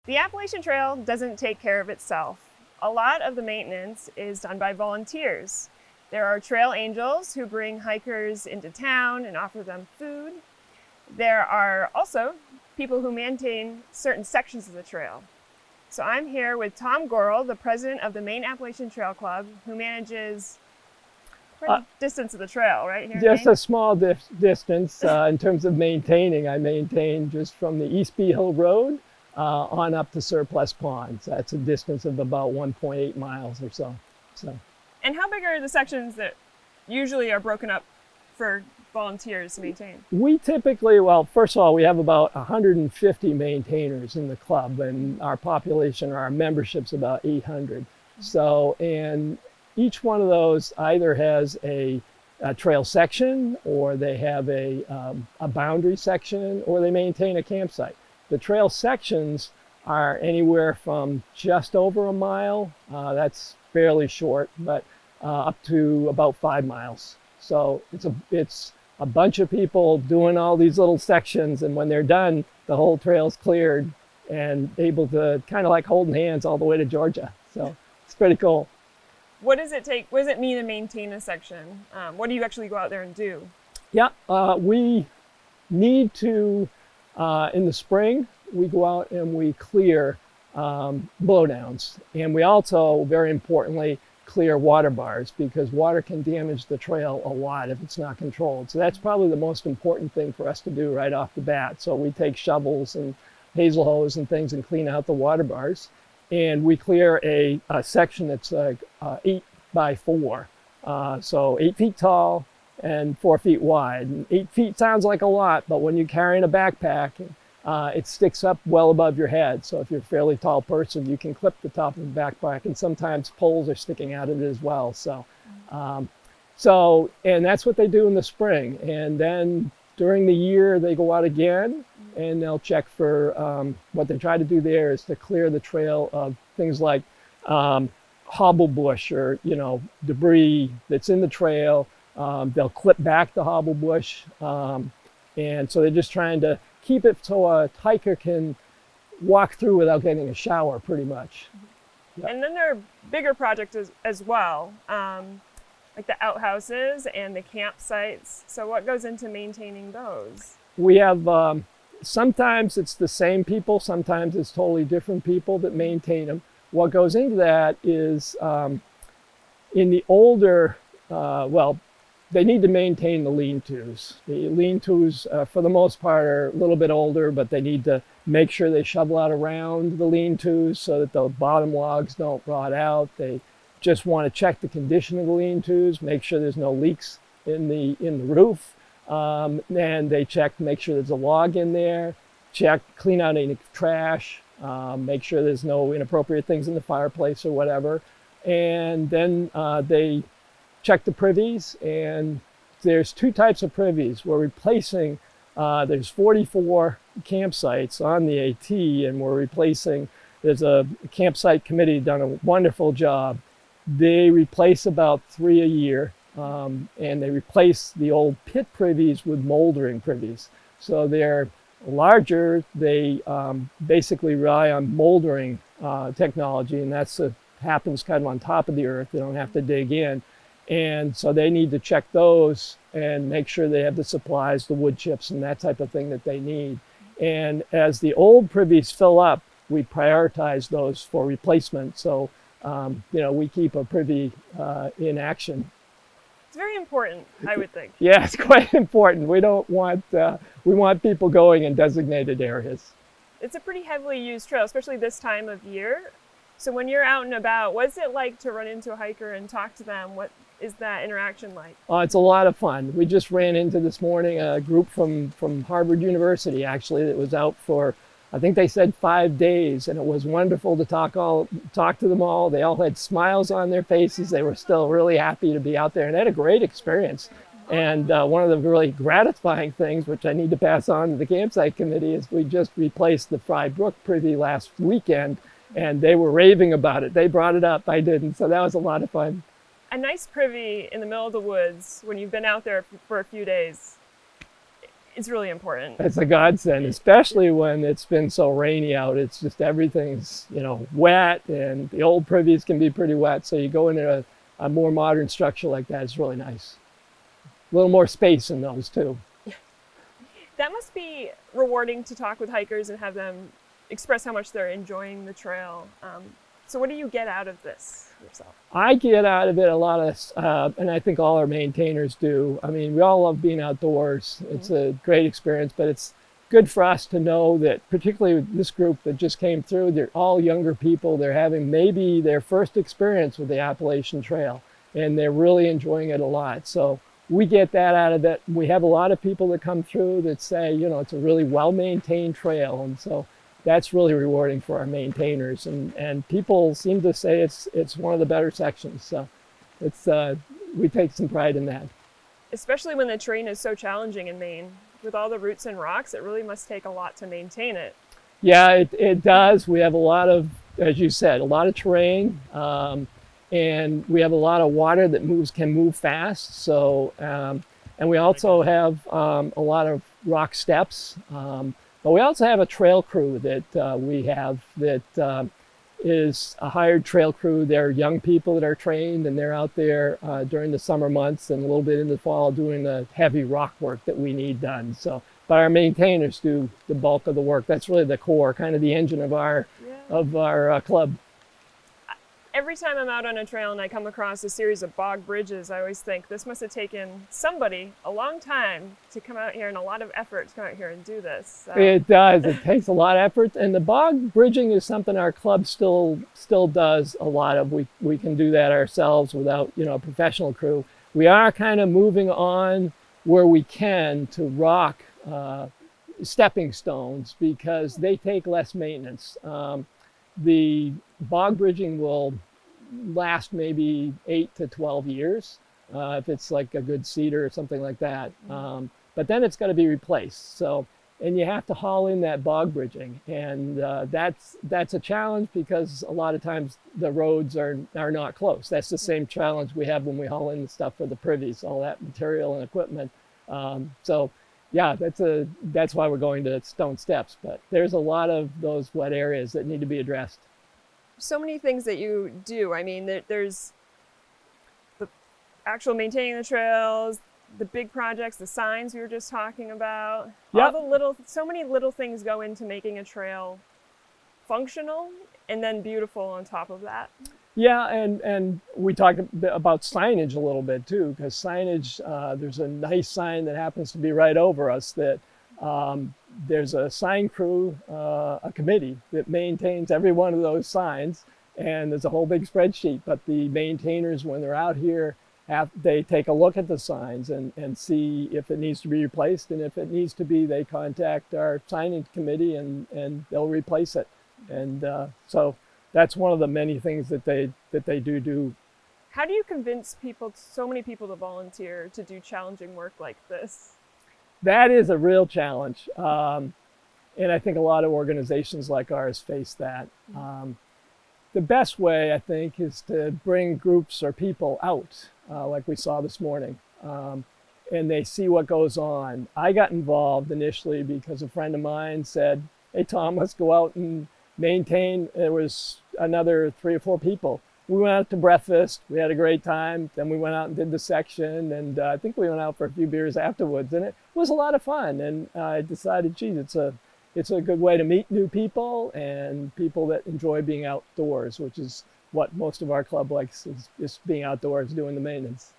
The Appalachian Trail doesn't take care of itself. A lot of the maintenance is done by volunteers. There are trail angels who bring hikers into town and offer them food. There are also people who maintain certain sections of the trail. So I'm here with Tom Gorrill, the president of the Maine Appalachian Trail Club, who manages quite a distance of the trail, right? Here just a small distance in terms of maintaining. I maintain just from the East Bee Hill Road on up to Surplus Ponds. That's a distance of about 1.8 miles or so. And how big are the sections that usually are broken up for volunteers to maintain? We typically, well, first of all, we have about 150 maintainers in the club, and our population, our membership's about 800. So, and each one of those either has a trail section, or they have a boundary section, or they maintain a campsite. The trail sections are anywhere from just over a mile, that's fairly short, but up to about 5 miles. So it's a bunch of people doing all these little sections, and when they're done, the whole trail's cleared and able to kind of like holding hands all the way to Georgia. So it's pretty cool. What does it take? What does it mean to maintain a section? What do you actually go out there and do? Yeah, we need to, in the spring, we go out and we clear blowdowns. And we also, very importantly, clear water bars, because water can damage the trail a lot if it's not controlled. So that's probably the most important thing for us to do right off the bat. So we take shovels and hazel hose and things and clean out the water bars. And we clear a section that's like 8 by 4. So 8 feet tall and 4 feet wide. And 8 feet sounds like a lot, but when you're carrying a backpack, it sticks up well above your head. So if you're a fairly tall person, you can clip the top of the backpack, and sometimes poles are sticking out of it as well. So, and that's what they do in the spring. And then during the year, they go out again and they'll check for, what they try to do there is to clear the trail of things like hobble bush or, debris that's in the trail. They'll clip back the hobble bush. And so they're just trying to keep it so a hiker can walk through without getting a shower, pretty much. Yep. And then there are bigger projects as well, like the outhouses and the campsites. So what goes into maintaining those? We have, sometimes it's the same people, sometimes it's totally different people that maintain them. What goes into that is, in the older, they need to maintain the lean-tos. The lean-tos, for the most part, are a little bit older, but they need to make sure they shovel out around the lean-tos so that the bottom logs don't rot out. They just want to check the condition of the lean-tos, make sure there's no leaks in the roof, and they check to make sure there's a log in there, clean out any trash, make sure there's no inappropriate things in the fireplace or whatever, and then they check the privies. And there's 2 types of privies. We're replacing, there's 44 campsites on the AT, and we're replacing, there's a campsite committee done a wonderful job. They replace about 3 a year, and they replace the old pit privies with moldering privies. So they're larger. They basically rely on moldering technology, and that's happens kind of on top of the earth. They don't have to dig in. And so they need to check those and make sure they have the supplies, the wood chips, and that type of thing that they need. And as the old privies fill up, we prioritize those for replacement. So, we keep a privy in action. It's very important, I would think. Yeah, it's quite important. We don't want, we want people going in designated areas. It's a pretty heavily used trail, especially this time of year. So when you're out and about, what's it like to run into a hiker and talk to them? What is that interaction like? It's a lot of fun. We just ran into this morning a group from Harvard University, actually, that was out for, I think they said 5 days, and it was wonderful to talk to them all. They all had smiles on their faces. They were still really happy to be out there, and they had a great experience. And one of the really gratifying things, which I need to pass on to the campsite committee, is we just replaced the Fry Brook privy last weekend, and they were raving about it. They brought it up, I didn't, so that was a lot of fun. A nice privy in the middle of the woods when you've been out there for a few days, It's really important. It's a godsend, especially when it's been so rainy out. It's just everything's, you know, wet, and the old privies can be pretty wet. So you go into a more modern structure like that, it's really nice. A little more space in those too. That must be rewarding to talk with hikers and have them express how much they're enjoying the trail. So what do you get out of this yourself? I get out of it a lot of, and I think all our maintainers do. I mean, we all love being outdoors. It's a great experience, but it's good for us to know that, particularly with this group that just came through, they're all younger people. They're having maybe their first experience with the Appalachian Trail, and they're really enjoying it a lot. So we get that out of it. We have a lot of people that come through that say, you know, it's a really well-maintained trail, and so that's really rewarding for our maintainers, and people seem to say it's one of the better sections. So it's we take some pride in that. Especially when the terrain is so challenging in Maine. With all the roots and rocks, it really must take a lot to maintain it. Yeah, it does. We have a lot of, as you said, a lot of terrain, and we have a lot of water that can move fast. So, and we also have a lot of rock steps. But we also have a trail crew that we have that is a hired trail crew. They're young people that are trained, and they're out there during the summer months and a little bit in the fall doing the heavy rock work that we need done. So, but our maintainers do the bulk of the work. That's really the core, kind of the engine of our club. Every time I'm out on a trail and I come across a series of bog bridges, I always think this must have taken somebody a long time to come out here and a lot of effort to come out here and do this. So. It does. It takes a lot of effort, and the bog bridging is something our club still does a lot of. We can do that ourselves without, you know, a professional crew. We are kind of moving on where we can to rock stepping stones because they take less maintenance. The bog bridging will last maybe 8 to 12 years if it's like a good cedar or something like that. But then it's got to be replaced. So, and you have to haul in that bog bridging, and that's a challenge because a lot of times the roads are not close. That's the same challenge we have when we haul in the stuff for the privies, all that material and equipment. So. Yeah, that's why we're going to stone steps, but there's a lot of those wet areas that need to be addressed. So many things that you do. I mean, there's the actual maintaining the trails, the big projects, the signs we were just talking about. Yep. So many little things go into making a trail functional and then beautiful on top of that. Yeah, and we talked about signage a little bit too, because signage, there's a nice sign that happens to be right over us that there's a sign crew, a committee that maintains every one of those signs, and there's a whole big spreadsheet. But the maintainers, when they're out here, they take a look at the signs and see if it needs to be replaced, and if it needs to be, they contact our signage committee and they'll replace it. And so that's one of the many things that they do. How do you convince so many people to volunteer to do challenging work like this? That is a real challenge. And I think a lot of organizations like ours face that. The best way, I think, is to bring groups or people out, like we saw this morning, and they see what goes on. I got involved initially because a friend of mine said, "Hey, Tom, let's go out and maintain." There was another 3 or 4 people. We went out to breakfast. We had a great time. Then we went out and did the section, and I think we went out for a few beers afterwards, and it was a lot of fun. And I decided, geez, it's a good way to meet new people and people that enjoy being outdoors, which is what most of our club likes, is just being outdoors doing the maintenance.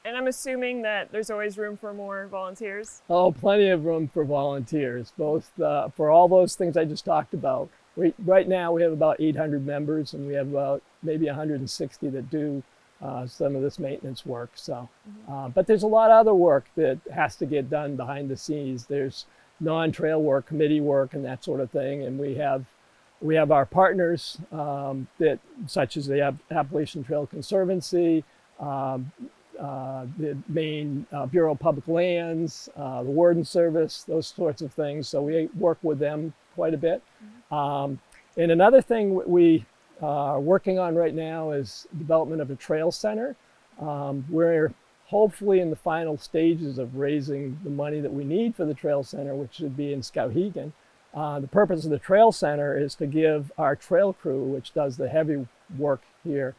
And I'm assuming that there's always room for more volunteers? Oh, plenty of room for volunteers, both for all those things I just talked about. Right now we have about 800 members, and we have about maybe 160 that do some of this maintenance work. So, but there's a lot of other work that has to get done behind the scenes. There's non-trail work, committee work, and that sort of thing. And we have our partners that, such as the Appalachian Trail Conservancy, the Maine Bureau of Public Lands, the Warden Service, those sorts of things. So we work with them quite a bit. And another thing we are working on right now is development of a trail center. We're hopefully in the final stages of raising the money that we need for the Trail Center, which should be in Skowhegan. The purpose of the Trail Center is to give our trail crew, which does the heavy work here,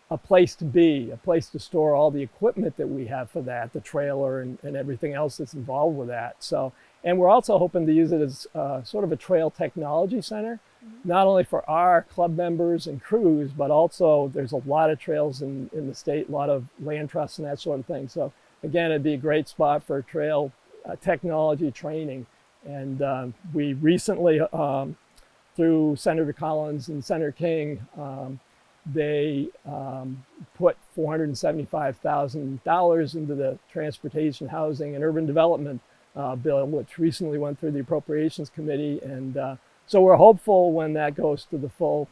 a place to be, a place to store all the equipment that we have for that, the trailer and everything else that's involved with that. So, and we're also hoping to use it as sort of a trail technology center, not only for our club members and crews, but also there's a lot of trails in the state, a lot of land trusts and that sort of thing. So again, it'd be a great spot for trail technology training. And we recently, through Senator Collins and Senator King, they put $475,000 into the Transportation, Housing, and Urban Development bill, which recently went through the Appropriations Committee. And so we're hopeful when that goes to the full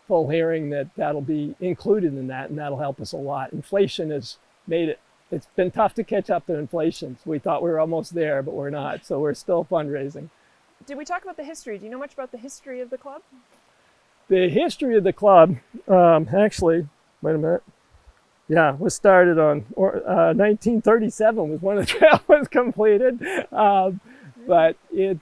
hearing that that'll be included in that, and that'll help us a lot. Inflation has made it, it's been tough to catch up to inflation. So we thought we were almost there, but we're not. So we're still fundraising. Did we talk about the history? Do you know much about the history of the club? The history of the club, actually, wait a minute. Yeah, was started on 1937 was when the trail was completed. But it,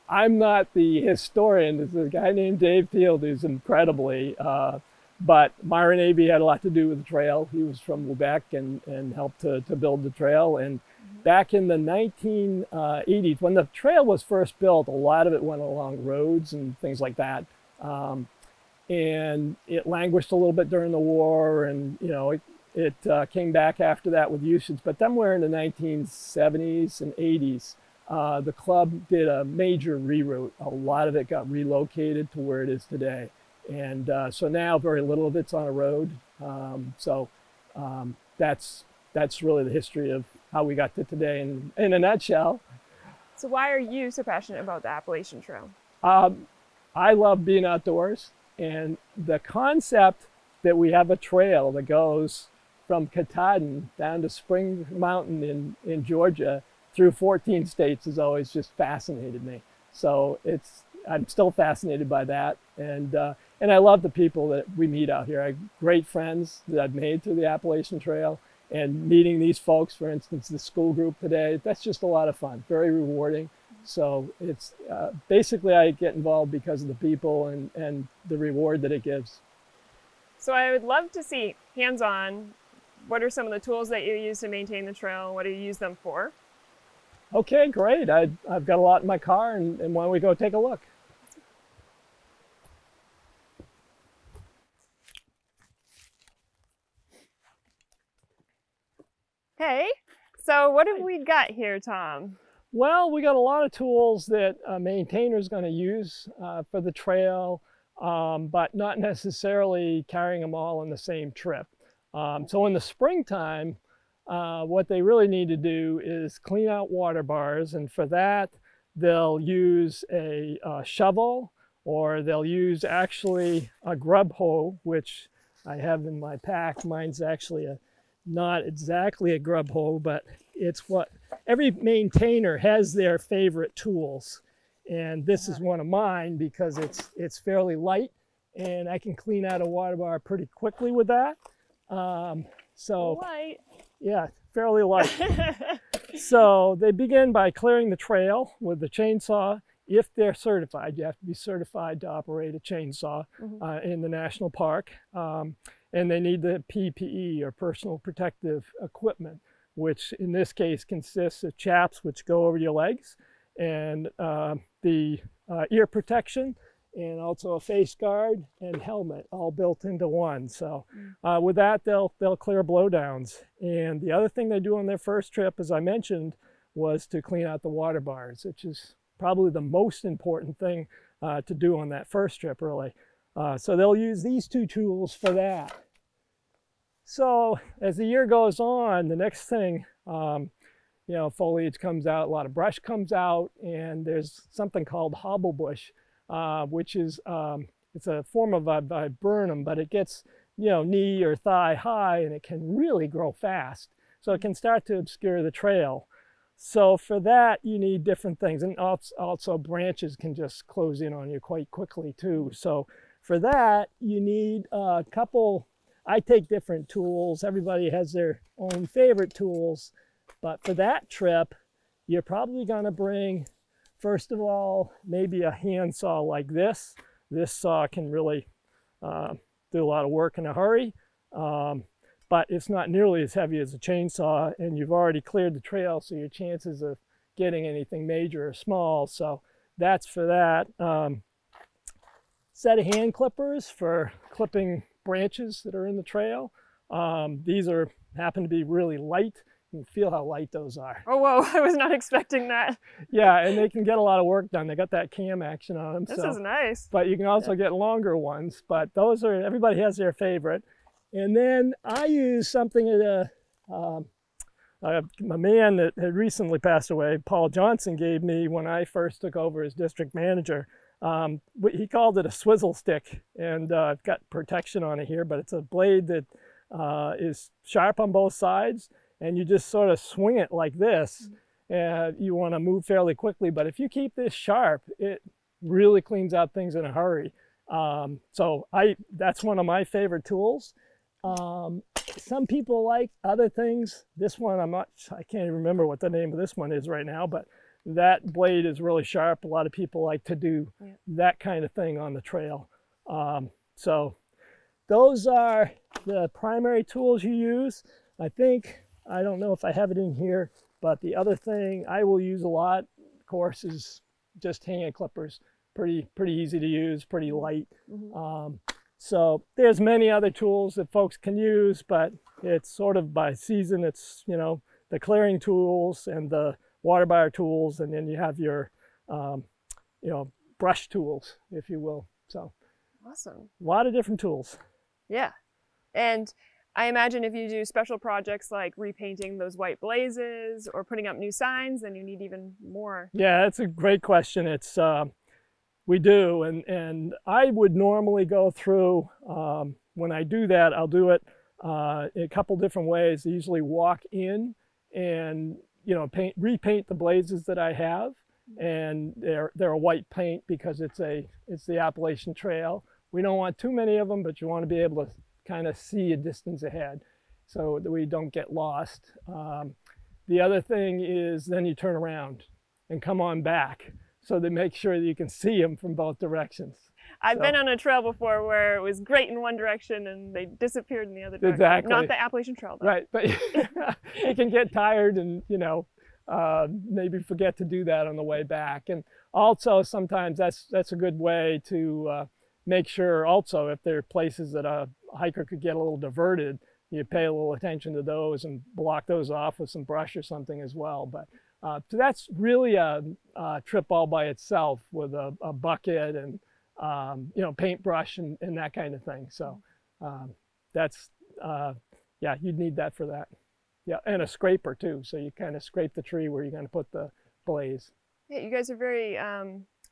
I'm not the historian. There's a guy named Dave Field who's incredibly, but Myron Abey had a lot to do with the trail. He was from Lubec and helped to build the trail. And back in the 1980s, when the trail was first built, a lot of it went along roads and things like that. And it languished a little bit during the war, and you know it came back after that with usage. But then we're in the 1970s and 80s. The club did a major reroute. A lot of it got relocated to where it is today, and so now very little of it's on a road. That's really the history of how we got to today in a nutshell. So why are you so passionate about the Appalachian Trail? I love being outdoors, and the concept that we have a trail that goes from Katahdin down to Spring Mountain in Georgia through 14 states has always just fascinated me. So I'm still fascinated by that, and I love the people that we meet out here. I have great friends that I've made through the Appalachian Trail, and meeting these folks, for instance, the school group today, that's just a lot of fun, very rewarding. So it's basically I get involved because of the people and the reward that it gives. So I would love to see hands-on, what are some of the tools that you use to maintain the trail? What do you use them for? Okay, great. I've got a lot in my car, and why don't we go take a look? Hey, so what have we got here, Tom? Well, we got a lot of tools that a maintainer is going to use for the trail, but not necessarily carrying them all on the same trip. So in the springtime, what they really need to do is clean out water bars, and for that, they'll use a shovel, or they'll use actually a grub hoe, which I have in my pack. Mine's actually not exactly a grub hoe, but it's what every maintainer has their favorite tools, and this is one of mine because it's fairly light and I can clean out a water bar pretty quickly with that. So light. Yeah, fairly light. So they begin by clearing the trail with the chainsaw. If they're certified, you have to be certified to operate a chainsaw in the national park. And they need the PPE, or personal protective equipment, which in this case consists of chaps which go over your legs, and the ear protection, and also a face guard and helmet, all built into one. So with that, they'll clear blowdowns. And the other thing they do on their first trip, as I mentioned, was to clean out the water bars, which is probably the most important thing to do on that first trip, really. So they'll use these two tools for that. So as the year goes on, the next thing, you know, foliage comes out, a lot of brush comes out, and there's something called hobblebush, which is, it's a form of viburnum, but it gets, you know, knee or thigh high, and it can really grow fast. So it can start to obscure the trail. So for that, you need different things. And also branches can just close in on you quite quickly too. So for that, you need a couple I take different tools. Everybody has their own favorite tools. But for that trip, you're probably going to bring, first of all, maybe a hand saw like this. This saw can really do a lot of work in a hurry. But it's not nearly as heavy as a chainsaw, and you've already cleared the trail, so your chances of getting anything major are small. So that's for that. Set of hand clippers for clipping branches that are in the trail. These happen to be really light. You can feel how light those are. Oh, whoa, I was not expecting that. Yeah, and they can get a lot of work done. They got that cam action on them. This is nice. But you can also get longer ones, but those are, everybody has their favorite. And then I use something that a man that had recently passed away, Paul Johnson, gave me when I first took over as district manager. He called it a swizzle stick, and I've got protection on it here, but it's a blade that is sharp on both sides, and you just sort of swing it like this, and you want to move fairly quickly. But if you keep this sharp, it really cleans out things in a hurry. So that's one of my favorite tools. Some people like other things. This one, I can't even remember what the name of this one is right now, but that blade is really sharp. A lot of people like to do that kind of thing on the trail. So those are the primary tools you use. I don't know if I have it in here, but the other thing I will use a lot, of course, is just hand clippers. Pretty easy to use, pretty light. So there's many other tools that folks can use, but it's sort of by season. It's, the clearing tools and the water bar tools, and then you have your, brush tools, if you will. So awesome. A lot of different tools. Yeah. And I imagine if you do special projects like repainting those white blazes or putting up new signs, then you need even more. Yeah, that's a great question. It's we do, and I would normally go through, when I do that, I'll do it in a couple different ways. I usually walk in and repaint the blazes that I have, and they're a white paint because it's the Appalachian Trail. We don't want too many of them, but you want to be able to kind of see a distance ahead so that we don't get lost. The other thing is then you turn around and come on back, so they make sure that you can see them from both directions. I've been on a trail before where it was great in one direction and they disappeared in the other direction. Exactly. Not the Appalachian Trail, though. Right, but you can get tired and, maybe forget to do that on the way back. And also sometimes that's a good way to make sure also if there are places that a hiker could get a little diverted, you pay a little attention to those and block those off with some brush or something as well. But so that's really a trip all by itself with a bucket and paintbrush and that kind of thing. So that's you'd need that for that. Yeah, and a scraper too. So you kind of scrape the tree where you're going to put the blaze. Yeah, you guys are very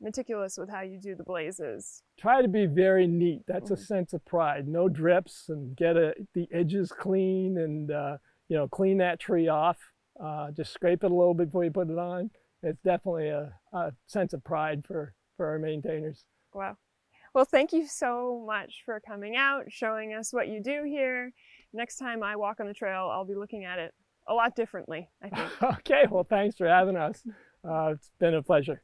meticulous with how you do the blazes. Try to be very neat. That's a sense of pride. No drips, and get the edges clean, and clean that tree off. Just scrape it a little bit before you put it on. It's definitely a sense of pride for our maintainers. Wow. Well, thank you so much for coming out, showing us what you do here. Next time I walk on the trail, I'll be looking at it a lot differently, I think. Okay, well, thanks for having us. It's been a pleasure.